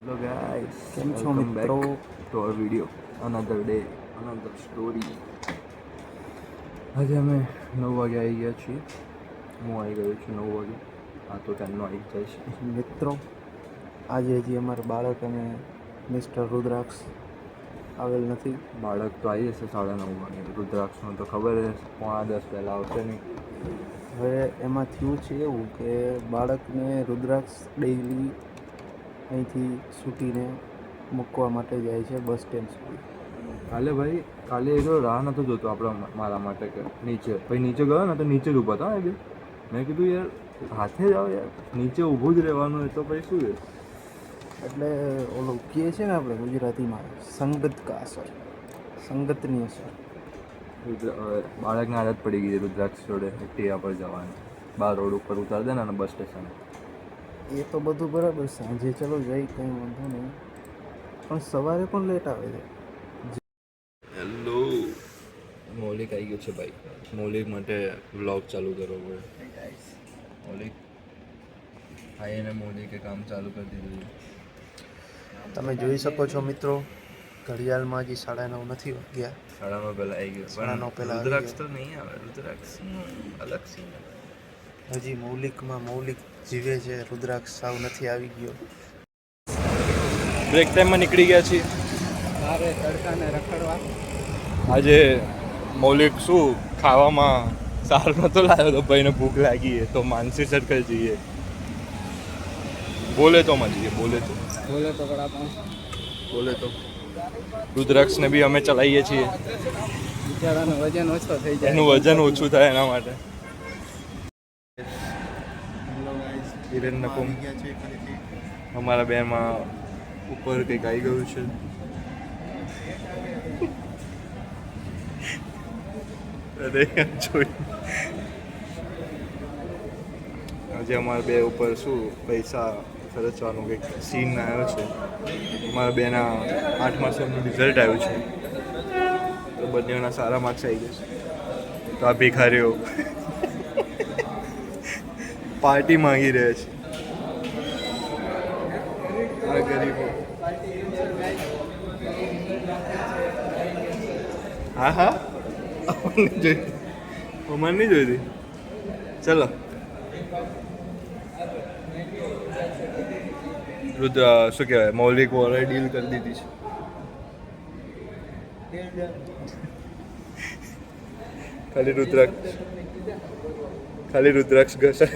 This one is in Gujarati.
Hello guys, કેમ છો welcome મિત્રો? back to our video. Another day, another story. આજે અમે 9 વાગે આવી ગયા છીએ. હું આવી ગયો છું 9 વાગે. આ તો ટાઈમનો આવી જાય છે. મિત્રો, આજે હજી અમારા બાળક અને મિસ્ટર રુદ્રાક્ષ આવેલ નથી. બાળક તો આવી જશે 9:30 વાગે. રુદ્રાક્ષનું તો ખબર છે 9:45 પહેલાં આવશે નહીં. હવે એમાં થયું છે એવું કે બાળકને રુદ્રાક્ષ ડેઈલી અહીંથી છૂટીને મૂકવા માટે જાય છે બસ સ્ટેન્ડ સુધી. કાલે એ તો રાહ નહોતો જોતો મારા માટે કે નીચે. પછી નીચે ગયો ને તો નીચે જ ઊભા હતા એ. મેં કીધું યાર હાથે જ આવો યાર, નીચે ઊભું જ રહેવાનું. એ તો પછી શું છે, એટલે ઓલું કહે છે ને આપણે ગુજરાતીમાં સંગત કા અસર, સંગતની અસર. બાળકને આદત પડી ગઈ રુદ્રાક્ષ જોડે એક્ટિવા પર જવાની. બહાર રોડ ઉપર ઉતાર દે ને બસ સ્ટેશન. એ તો બધું બરાબર, સાંજે ચલો જઈ કંઈ વાંધો નહીં, પણ સવારે પણ લેટ આવે છે. હેલો, મૌલિક આવી ગયો છે ભાઈ. મૌલિક માટે વ્લોગ ચાલુ કરવો પડે. મૌલિક આઈ અને મૌલિકે કામ ચાલુ કરી દીધું. તમે જોઈ શકો છો મિત્રો, ઘડિયાળમાં હજી 9:30 નથી વાગ્યા. 9:30 પહેલાં આવી ગયો. 9:30 પહેલાં રુદ્રાક્ષ તો નહીં આવે. રુદ્રાક્ષ અલગ સીન. હજી મૌલિક જીવે છે. રુદ્રાક્ષ સાવ નથી આવી ગયો. બ્રેક ટાઈમમાં નીકળી ગયા છીએ. મારે તડકાને રખડવા. આજે મૌલિક શું ખાવામાં સારું નહોતો લાવ્યો તો ભાઈને ભૂખ લાગી તો માનસી સર્કલ જઈએ. બોલે તો રુદ્રાક્ષને બી અમે ચલાવીએ છીએ. બિચારાનું વજન ઓછો થઈ જાય. એનું વજન ઓછું થાય એના માટે. હિરેન નકુમ અમારા બેમાં ઉપર કંઈક આવી ગયું છે. અરે જોઈ આજે અમારા બે ઉપર શું પૈસા ખર્ચવાનું કંઈક સીન આવ્યો છે. અમારા બેના 8મા સેમનું રિઝલ્ટ આવ્યું છે તો બંનેના સારા માર્ક્સ આવી ગયા છે. તો આ ભિખારીઓ પાર્ટી માંગી રહ્યા છે. આ ગરીબો. હા અમારે નહીં જોઈતી. ચલો રુદ્ર શું કહેવાય, મૌલિક વોરે ડીલ કરી દીધી છે. ખાલી રુદ્રાક્ષ ઘસે.